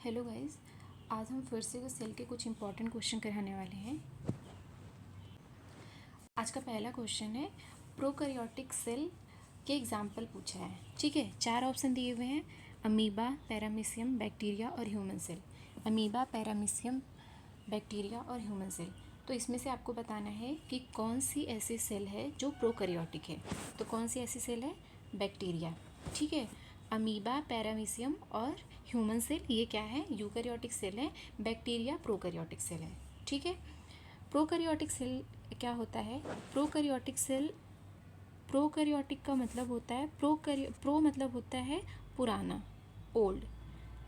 Hello guys, आज हम फिर से सेल के कुछ इंपॉर्टेंट क्वेश्चन कराने वाले हैं। आज का पहला क्वेश्चन है, प्रोकैरियोटिक सेल के एग्जाम्पल पूछा है। ठीक है, 4 ऑप्शन दिए हुए हैं, अमीबा, पैरामीशियम, बैक्टीरिया और human cell. Amoeba, paramecium, bacteria और ह्यूमन सेल। तो इसमें से आपको बताना है कि कौन सी ऐसी सेल है जो प्रोकैरियोटिक है। तो कौन सी ऐसी सेल है? बैक्टीरिया। ठीक है, अमीबा, पैरामीशियम और ह्यूमन सेल ये क्या है? यूकैरियोटिक सेल है। बैक्टीरिया प्रोकैरियोटिक सेल है। ठीक है, प्रोकैरियोटिक सेल क्या होता है? प्रोकैरियोटिक सेल, प्रोकैरियोटिक का मतलब होता है प्रो मतलब होता है पुराना, ओल्ड।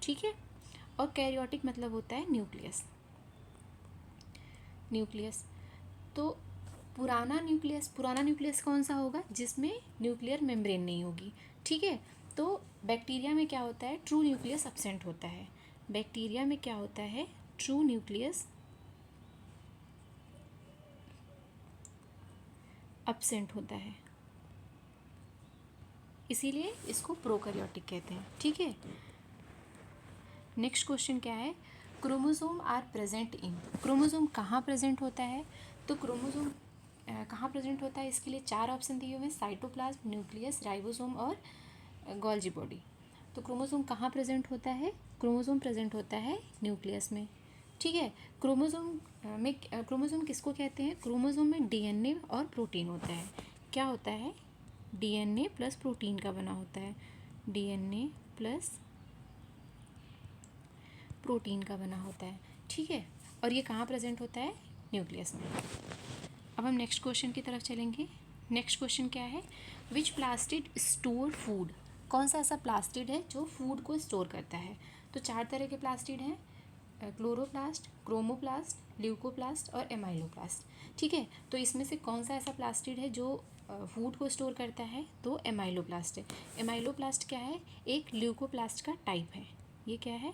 ठीक है, और कैरियोटिक मतलब होता है न्यूक्लियस। न्यूक्लियस तो पुराना न्यूक्लियस कौन सा होगा? जिसमें न्यूक्लियर मेम्ब्रेन नहीं होगी। ठीक है, तो बैक्टीरिया में क्या होता है? ट्रू न्यूक्लियस एब्सेंट होता है। बैक्टीरिया में क्या होता है? ट्रू न्यूक्लियस एब्सेंट होता है, इसीलिए इसको प्रोकैरियोटिक कहते हैं। ठीक है, नेक्स्ट क्वेश्चन क्या है? Chromosome are present in. Chromosome कहाँ प्रेजेंट होता है? तो क्रोमोसोम कहाँ प्रेजेंट होता है, इसके लिए 4 ऑप्शन दिए हुए हैं, साइटोप्लाज्म, न्यूक्लियस, राइबोसोम और गोल्जी बॉडी। तो क्रोमोसोम कहाँ प्रेजेंट होता है? क्रोमोसोम प्रेजेंट होता है न्यूक्लियस में। ठीक है, क्रोमोसोम किसको कहते हैं? क्रोमोसोम में डीएनए और प्रोटीन होता है। क्या होता है? डीएनए प्लस प्रोटीन का बना होता है। डीएनए प्लस प्रोटीन का बना होता है। ठीक है, और ये कहाँ प्रेजेंट होता है? न्यूक्लियस में। अब हम नेक्स्ट क्वेश्चन की तरफ चलेंगे। नेक्स्ट क्वेश्चन क्या है? विच प्लास्टिड स्टोर फूड। कौन सा ऐसा प्लास्टिड है जो फूड को स्टोर करता है? तो 4 तरह के प्लास्टिड हैं, क्लोरोप्लास्ट, क्रोमोप्लास्ट, ल्यूकोप्लास्ट और एमाइलोप्लास्ट। ठीक है, तो इसमें से कौन सा ऐसा प्लास्टिड है जो फूड को स्टोर करता है? तो एमाइलोप्लास्ट है। एमाइलोप्लास्ट क्या है? एक ल्यूकोप्लास्ट का टाइप है। ये क्या है?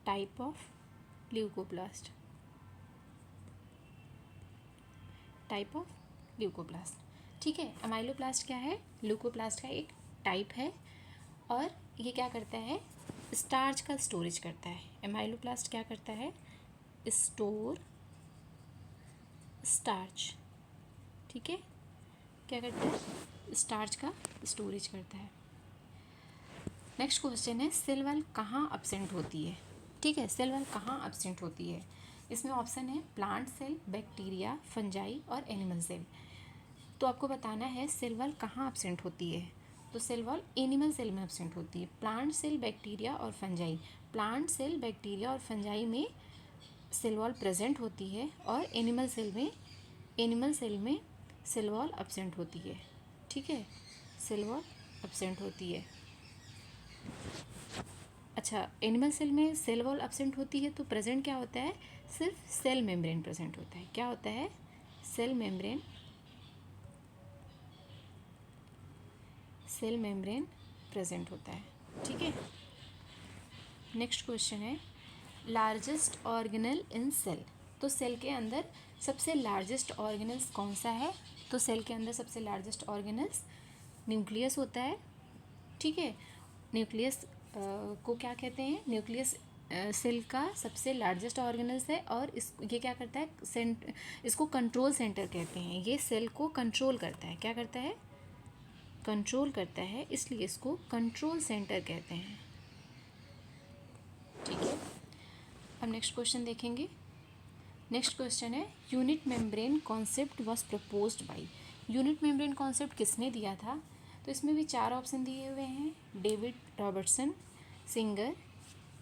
Type of leucoplast. Type of leucoplast. ठीक है, अमाइलोप्लास्ट क्या है? ल्यूकोप्लास्ट का एक टाइप है, और ये क्या करता है? स्टार्च का स्टोरेज करता है। एमाइलोप्लास्ट क्या करता है? Store starch. ठीक है, क्या करता है? स्टार्च का स्टोरेज करता है। नेक्स्ट क्वेश्चन है, सेल वॉल कहाँ एब्सेंट होती है? ठीक है, सेल वॉल कहाँ एब्सेंट होती है? इसमें ऑप्शन है प्लांट सेल, बैक्टीरिया, फंजाई और एनिमल सेल। तो आपको बताना है सेल वॉल कहाँ एब्सेंट होती है। तो सेल वॉल एनिमल सेल में एब्सेंट होती है। प्लांट सेल, बैक्टीरिया और फंजाई। प्लांट सेल, बैक्टीरिया और फंजाई में सेल वॉल प्रेजेंट होती है, और एनिमल सेल में सेल वॉल एब्सेंट होती है। ठीक है, सेल वॉल एब्सेंट होती है। अच्छा, एनिमल सेल में सेल वॉल एब्सेंट होती है तो प्रेजेंट क्या होता है? सिर्फ सेल मेम्ब्रेन प्रेजेंट होता है। क्या होता है? सेल मेम्ब्रेन प्रेजेंट होता है। ठीक है, नेक्स्ट क्वेश्चन है, लार्जेस्ट ऑर्गेनल इन सेल। तो सेल के अंदर सबसे लार्जेस्ट ऑर्गेनल्स कौन सा है? तो सेल के अंदर सबसे लार्जेस्ट ऑर्गेनल्स न्यूक्लियस होता है। ठीक है, न्यूक्लियस को क्या कहते हैं? न्यूक्लियस सेल का सबसे लार्जेस्ट ऑर्गेनल्स है, और ये क्या करता है? इसको कंट्रोल सेंटर कहते हैं। ये सेल को कंट्रोल करता है। क्या करता है? कंट्रोल करता है, इसलिए इसको कंट्रोल सेंटर कहते हैं। ठीक है, अब नेक्स्ट क्वेश्चन देखेंगे। नेक्स्ट क्वेश्चन है, unit membrane concept was proposed by. Unit membrane concept किसने दिया था? तो इसमें भी 4 ऑप्शन दिए हुए हैं, David Robertson, singer,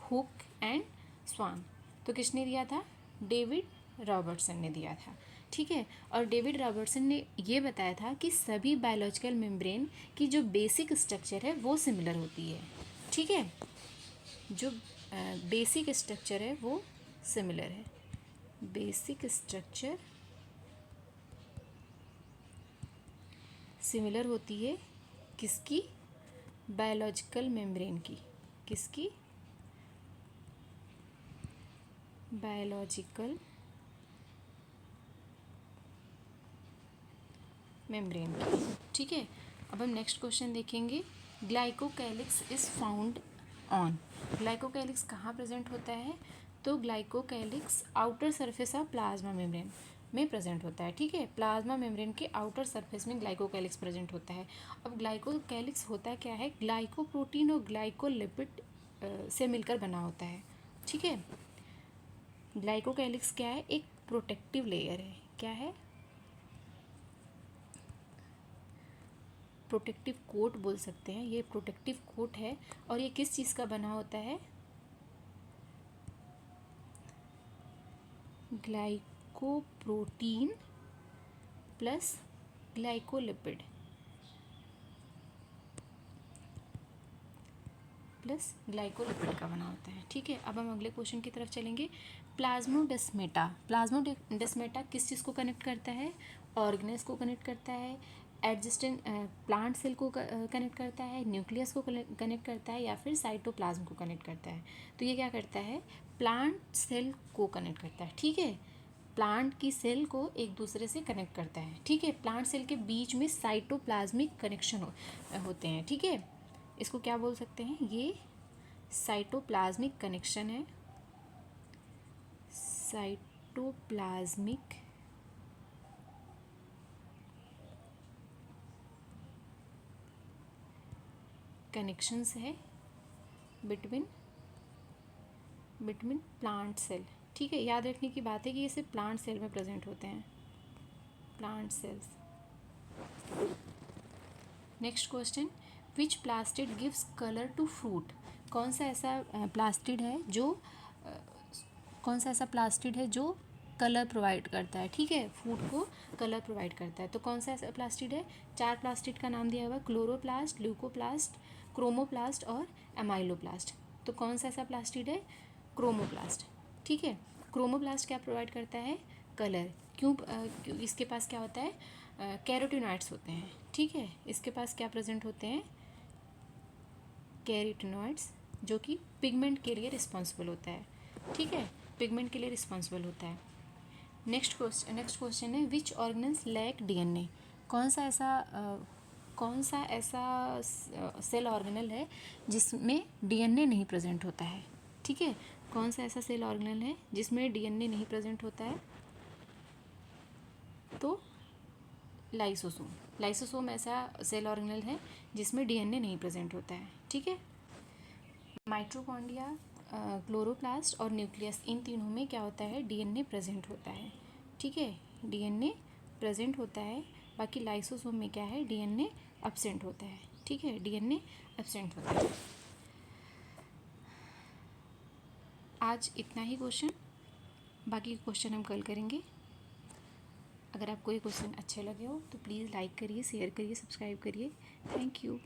Hook and Swan. तो किसने दिया था? डेविड रॉबर्टसन ने दिया था। ठीक है, और डेविड रॉबर्टसन ने ये बताया था कि सभी बायोलॉजिकल मेम्ब्रेन की जो बेसिक स्ट्रक्चर है वो सिमिलर होती है। ठीक है, जो बेसिक स्ट्रक्चर है वो सिमिलर है। बेसिक स्ट्रक्चर सिमिलर होती है किसकी? बायोलॉजिकल मेम्ब्रेन की। किसकी? बायोलॉजिकल मेम्ब्रेन की। ठीक है, अब हम नेक्स्ट क्वेश्चन देखेंगे। Glycocalyx is found on, glycocalyx कहाँ प्रेजेंट होता है? तो glycocalyx outer surface of plasma membrane में प्रेजेंट होता है। ठीक है, प्लाज्मा मेम्ब्रेन के आउटर सरफेस में ग्लाइकोकैलिक्स प्रेजेंट होता है। अब ग्लाइकोकैलिक्स होता क्या है? ग्लाइकोप्रोटीन और ग्लाइकोलिपिड से मिलकर बना होता है। ठीक है, ग्लाइकोकैलिक्स क्या है? एक प्रोटेक्टिव लेयर है। क्या है? प्रोटेक्टिव कोट बोल सकते हैं, ये प्रोटेक्टिव कोट है। और ये किस चीज़ का बना होता है? Glycoprotein plus glycolipid plus glycolipid का बना होता है। ठीक है, अब हम अगले क्वेश्चन की तरफ चलेंगे। प्लाज्मोडेस्मेटा, प्लाज्मोडेस्मेटा किस चीज़ को कनेक्ट करता है? ऑर्गेनेल्स को कनेक्ट करता है, एडजस्टेंट प्लांट सेल को कनेक्ट करता है, न्यूक्लियस को कनेक्ट करता है, या फिर साइटोप्लाज्म को कनेक्ट करता है? तो ये क्या करता है? प्लांट सेल को कनेक्ट करता है। ठीक है, प्लांट की सेल को एक दूसरे से कनेक्ट करता है। ठीक है, प्लांट सेल के बीच में साइटोप्लाज्मिक कनेक्शन होते हैं। ठीक है, इसको क्या बोल सकते हैं? ये साइटोप्लाज्मिक कनेक्शन है, साइटोप्लाज्मिक कनेक्शंस है बिटवीन प्लांट सेल। ठीक है, याद रखने की बात है कि ये सिर्फ प्लांट सेल में प्रेजेंट होते हैं, plant cells. Next question, which plastid gives colour to fruit? कौन सा ऐसा प्लास्टिड है जो कलर प्रोवाइड करता है? ठीक है, फ्रूट को कलर प्रोवाइड करता है। तो कौन सा ऐसा प्लास्टिड है? 4 प्लास्टिड का नाम दिया हुआ है, क्लोरोप्लास्ट, ल्यूकोप्लास्ट, क्रोमोप्लास्ट और एमाइलोप्लास्ट। तो कौन सा ऐसा प्लास्टिड है? क्रोमोप्लास्ट। ठीक है, क्रोमोप्लास्ट क्या प्रोवाइड करता है? कलर। क्यों? इसके पास क्या होता है? कैरोटिनॉइड्स होते हैं। ठीक है, इसके पास क्या प्रेजेंट होते हैं? कैरोटिनॉइड्स, जो कि पिगमेंट के लिए रिस्पॉन्सिबल होता है। ठीक है, पिगमेंट के लिए रिस्पॉन्सिबल होता है। नेक्स्ट क्वेश्चन है, विच ऑर्गेनल्स लैक डीएनए? कौन सा ऐसा सेल ऑर्गेनल है जिसमें डीएनए नहीं प्रेजेंट होता है? ठीक है, कौन सा ऐसा सेल ऑर्गेनल है जिसमें डीएनए नहीं प्रेजेंट होता है? तो लाइसोसोम ऐसा सेल ऑर्गेनल है जिसमें डीएनए नहीं प्रेजेंट होता है। ठीक है, माइटोकॉन्ड्रिया, क्लोरोप्लास्ट और न्यूक्लियस, इन तीनों में क्या होता है? डीएनए प्रेजेंट होता है। ठीक है, डीएनए प्रेजेंट होता है। बाकी लाइसोसोम में क्या है? डीएनए एब्सेंट होता है। ठीक है, डीएनए एब्सेंट होता है। आज इतना ही क्वेश्चन, बाकी क्वेश्चन हम कल करेंगे। अगर आपको ये क्वेश्चन अच्छे लगे हो तो प्लीज़ लाइक करिए, शेयर करिए, सब्सक्राइब करिए। Thank you.